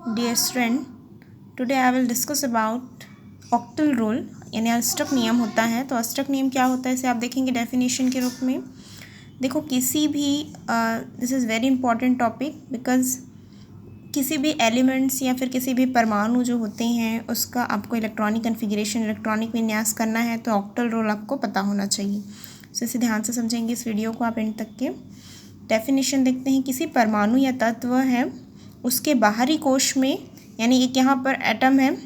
Dear student, today I will discuss about octal rule यानी अष्टक नियम होता है। तो अष्टक नियम क्या होता है इसे आप देखेंगे डेफिनेशन के रूप में। देखो किसी भी this is very important topic because किसी भी एलिमेंट्स या फिर किसी भी परमाणु जो होते हैं उसका आपको इलेक्ट्रॉनिक कन्फिग्रेशन इलेक्ट्रॉनिक विन्यास करना है तो ऑक्टल रोल आपको पता होना चाहिए। तो इसे ध्यान से समझेंगे इस वीडियो को आप एंड तक के। डेफिनेशन देखते हैं। किसी परमाणु या तत्व है उसके बाहरी कोश में, यानी एक यहाँ पर एटम है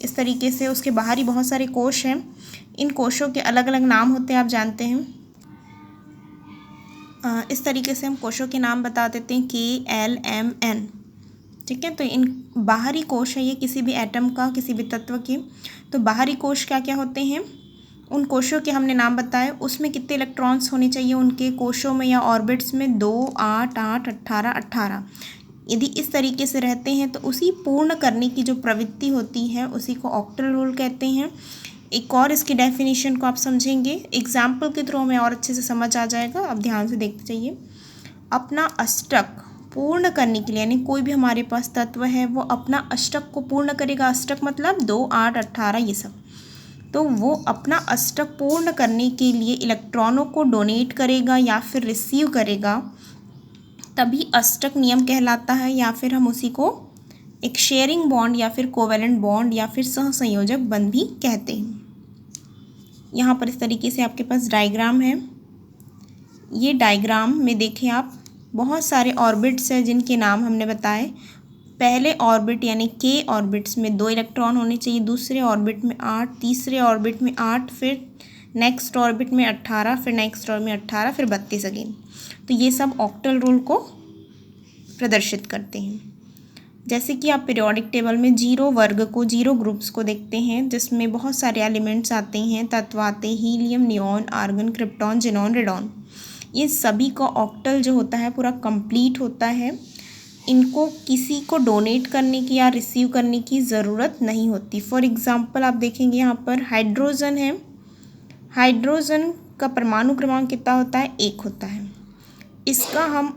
इस तरीके से, उसके बाहरी बहुत सारे कोश हैं। इन कोशों के अलग अलग नाम होते हैं, आप जानते हैं। इस तरीके से हम कोशों के नाम बता देते हैं KLMN। ठीक है, तो इन बाहरी कोश है ये किसी भी एटम का, किसी भी तत्व के। तो बाहरी कोश क्या क्या होते हैं, उन कोशों के हमने नाम बताए। उसमें कितने इलेक्ट्रॉन्स होने चाहिए उनके कोशों में या ऑर्बिट्स में, 2, 8, 8, 18, 18। यदि इस तरीके से रहते हैं तो उसी पूर्ण करने की जो प्रवृत्ति होती है उसी को ऑक्टल रूल कहते हैं। एक और इसकी डेफिनेशन को आप समझेंगे एग्जाम्पल के थ्रू, हमें और अच्छे से समझ आ जाएगा। अब ध्यान से देखते जाइए। अपना अष्टक पूर्ण करने के लिए, यानी कोई भी हमारे पास तत्व है वो अपना अष्टक को पूर्ण करेगा। अष्टक मतलब 2, 8, 18 ये सब। तो वो अपना अष्टक पूर्ण करने के लिए इलेक्ट्रॉनों को डोनेट करेगा या फिर रिसीव करेगा, तभी अष्टक नियम कहलाता है। या फिर हम उसी को एक शेयरिंग बॉन्ड या फिर कोवेलेंट बॉन्ड या फिर सहसंयोजक बंध भी कहते हैं। यहाँ पर इस तरीके से आपके पास डायग्राम है। ये डायग्राम में देखें आप, बहुत सारे ऑर्बिट्स हैं जिनके नाम हमने बताए। पहले ऑर्बिट यानी के ऑर्बिट्स में 2 इलेक्ट्रॉन होने चाहिए, दूसरे ऑर्बिट में 8, तीसरे ऑर्बिट में 8, फिर नेक्स्ट ऑर्बिट में 18, फिर नेक्स्ट ऑर्बिट में 18, फिर 32 अगेन। तो ये सब ऑक्टल रूल को प्रदर्शित करते हैं। जैसे कि आप पीरियोडिक टेबल में 0 वर्ग को, 0 ग्रुप्स को देखते हैं जिसमें बहुत सारे एलिमेंट्स आते हैं, तत्व आते हैं, helium, neon, argon, krypton, xenon, radon. ये सभी का ऑक्टल जो होता है पूरा कंप्लीट होता है। इनको किसी को डोनेट करने की या रिसीव करने की ज़रूरत नहीं होती। फॉर एग्ज़ाम्पल आप देखेंगे यहाँ पर हाइड्रोजन है। हाइड्रोजन का परमाणु क्रमांक कितना होता है, 1 होता है। इसका हम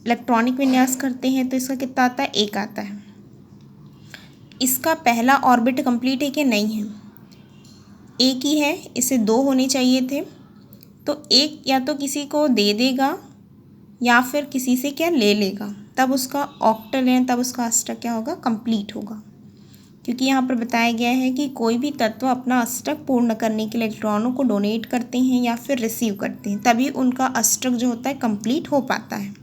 इलेक्ट्रॉनिक विन्यास करते हैं तो इसका कितना आता है, 1 आता है। इसका पहला ऑर्बिट कंप्लीट है कि नहीं है, 1 ही है, इसे 2 होने चाहिए थे। तो 1 या तो किसी को दे देगा या फिर किसी से क्या ले लेगा, तब उसका ऑक्टल है, तब उसका अष्टक क्या होगा, कंप्लीट होगा। क्योंकि यहाँ पर बताया गया है कि कोई भी तत्व अपना अष्टक पूर्ण करने के लिए इलेक्ट्रॉनों को डोनेट करते हैं या फिर रिसीव करते हैं, तभी उनका अष्टक जो होता है कंप्लीट हो पाता है।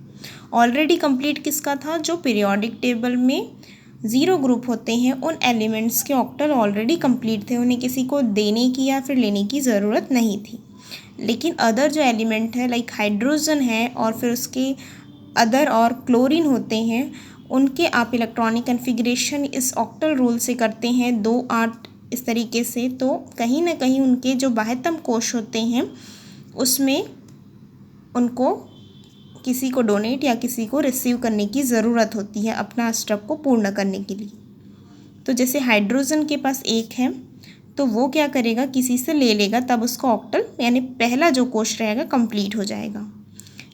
ऑलरेडी कंप्लीट किसका था, जो पीरियोडिक टेबल में 0 ग्रुप होते हैं उन एलिमेंट्स के ऑक्टल ऑलरेडी कंप्लीट थे, उन्हें किसी को देने की या फिर लेने की ज़रूरत नहीं थी। लेकिन अदर जो एलिमेंट है लाइक हाइड्रोजन है और फिर उसके अदर और क्लोरीन होते हैं, उनके आप इलेक्ट्रॉनिक कन्फिग्रेशन इस ऑक्टल रूल से करते हैं 2, 8 इस तरीके से। तो कहीं ना कहीं उनके जो बाह्यतम कोश होते हैं उसमें उनको किसी को डोनेट या किसी को रिसीव करने की ज़रूरत होती है अपना अष्टक को पूर्ण करने के लिए। तो जैसे हाइड्रोजन के पास 1 है तो वो क्या करेगा, किसी से ले लेगा, तब उसका ऑक्टल यानी पहला जो कोश रहेगा कंप्लीट हो जाएगा।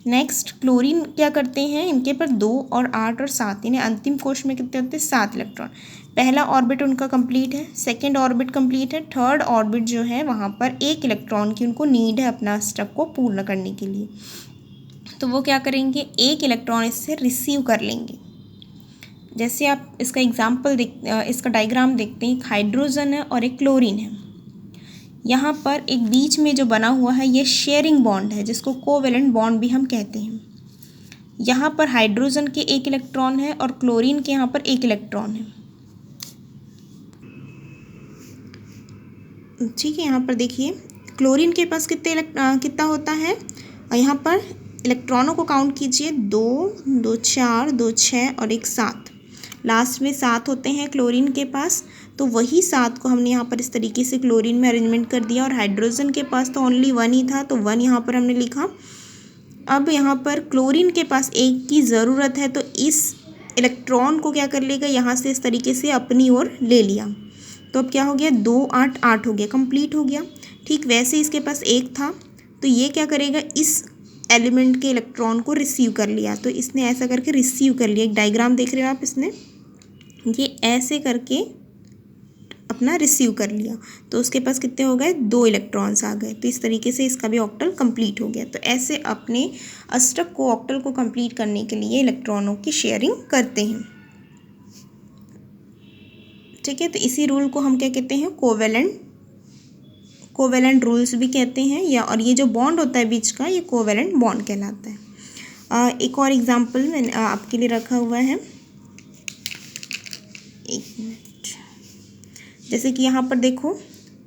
नेक्स्ट क्लोरीन क्या करते हैं, इनके पर 2 और 8 और 7 यानी अंतिम कोश में कितने होते हैं, 7 इलेक्ट्रॉन। पहला ऑर्बिट उनका कंप्लीट है, सेकंड ऑर्बिट कंप्लीट है, थर्ड ऑर्बिट जो है वहाँ पर 1 इलेक्ट्रॉन की उनको नीड है अपना अष्टक को पूर्ण करने के लिए। तो वो क्या करेंगे, 1 इलेक्ट्रॉन इससे रिसीव कर लेंगे। जैसे आप इसका एग्जाम्पल इसका डायग्राम देखते हैं, एक हाइड्रोजन है और एक क्लोरीन है। यहाँ पर एक बीच में जो बना हुआ है ये शेयरिंग बॉन्ड है जिसको कोवेलेंट बॉन्ड भी हम कहते हैं। यहाँ पर हाइड्रोजन के 1 इलेक्ट्रॉन है और क्लोरीन के यहाँ पर 1 इलेक्ट्रॉन है। ठीक है, यहाँ पर देखिए क्लोरीन के पास कितना होता है, यहाँ पर इलेक्ट्रॉनों को काउंट कीजिए, 2, 2, 4, 2, 6 और 1 7। लास्ट में 7 होते हैं क्लोरीन के पास। तो वही 7 को हमने यहाँ पर इस तरीके से क्लोरीन में अरेंजमेंट कर दिया। और हाइड्रोजन के पास तो ओनली 1 ही था तो 1 यहाँ पर हमने लिखा। अब यहाँ पर क्लोरीन के पास 1 की ज़रूरत है तो इस इलेक्ट्रॉन को क्या कर लेगा, यहाँ से इस तरीके से अपनी ओर ले लिया। तो अब क्या हो गया, 2, 8, 8 हो गया, कंप्लीट हो गया। ठीक वैसे इसके पास 1 था तो ये क्या करेगा, इस एलिमेंट के इलेक्ट्रॉन को रिसीव कर लिया। तो इसने ऐसा करके रिसीव कर लिया। एक डायग्राम देख रहे हो आप, इसने ये ऐसे करके अपना रिसीव कर लिया, तो उसके पास कितने हो गए, 2 इलेक्ट्रॉन्स आ गए। तो इस तरीके से इसका भी ऑक्टल कंप्लीट हो गया। तो ऐसे अपने अष्टक को, ऑक्टल को कंप्लीट करने के लिए इलेक्ट्रॉनों की शेयरिंग करते हैं। ठीक है, तो इसी रूल को हम क्या कहते हैं, कोवेलेंट रूल्स भी कहते हैं, या और ये जो बॉन्ड होता है बीच का, ये कोवेलेंट बॉन्ड कहलाता है। एक और एग्जांपल मैंने आपके लिए रखा हुआ है, एक मिनट। जैसे कि यहाँ पर देखो,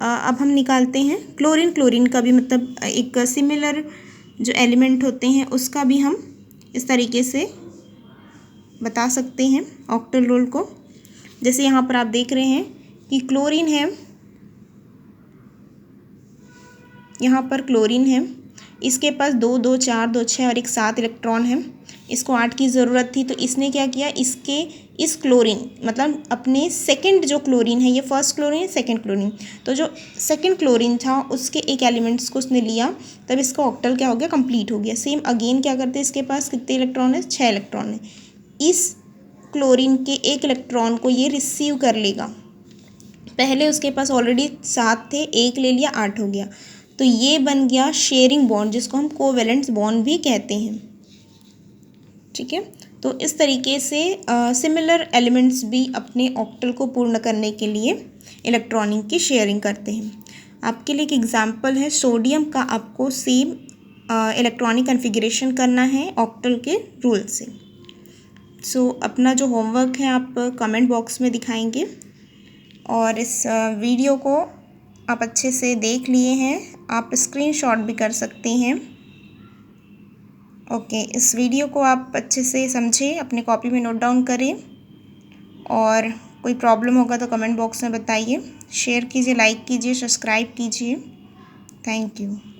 अब हम निकालते हैं क्लोरीन का भी, मतलब एक सिमिलर जो एलिमेंट होते हैं उसका भी हम इस तरीके से बता सकते हैं ऑक्टल रोल को। जैसे यहाँ पर आप देख रहे हैं कि क्लोरीन है, यहाँ पर क्लोरीन है, इसके पास 2 2 4 2 6 और एक 7 इलेक्ट्रॉन है। इसको 8 की ज़रूरत थी, तो इसने क्या किया, इस क्लोरीन मतलब अपने सेकंड जो क्लोरीन है, ये फर्स्ट क्लोरीन है, सेकंड क्लोरीन, तो जो सेकंड क्लोरीन था उसके एक एलिमेंट्स को उसने लिया, तब इसका ऑक्टल क्या हो गया, कंप्लीट हो गया। सेम अगेन क्या करते हैं, इसके पास कितने इलेक्ट्रॉन है, 6 इलेक्ट्रॉन है। इस क्लोरीन के एक इलेक्ट्रॉन को ये रिसीव कर लेगा। पहले उसके पास ऑलरेडी 7 थे, एक ले लिया, 8 हो गया। तो ये बन गया शेयरिंग बॉन्ड, जिसको हम कोवेलेंट बॉन्ड भी कहते हैं। ठीक है, तो इस तरीके से सिमिलर एलिमेंट्स भी अपने ऑक्टल को पूर्ण करने के लिए इलेक्ट्रॉनिक की शेयरिंग करते हैं। आपके लिए एक एग्जांपल है, सोडियम का आपको सेम इलेक्ट्रॉनिक कॉन्फ़िगरेशन करना है ऑक्टल के रूल से। सो अपना जो होमवर्क है आप कमेंट बॉक्स में दिखाएंगे, और इस वीडियो को आप अच्छे से देख लिए हैं, आप स्क्रीनशॉट भी कर सकते हैं। ओके, इस वीडियो को आप अच्छे से समझें, अपने कॉपी में नोट डाउन करें, और कोई प्रॉब्लम होगा तो कमेंट बॉक्स में बताइए। शेयर कीजिए, लाइक कीजिए, सब्सक्राइब कीजिए। Thank you.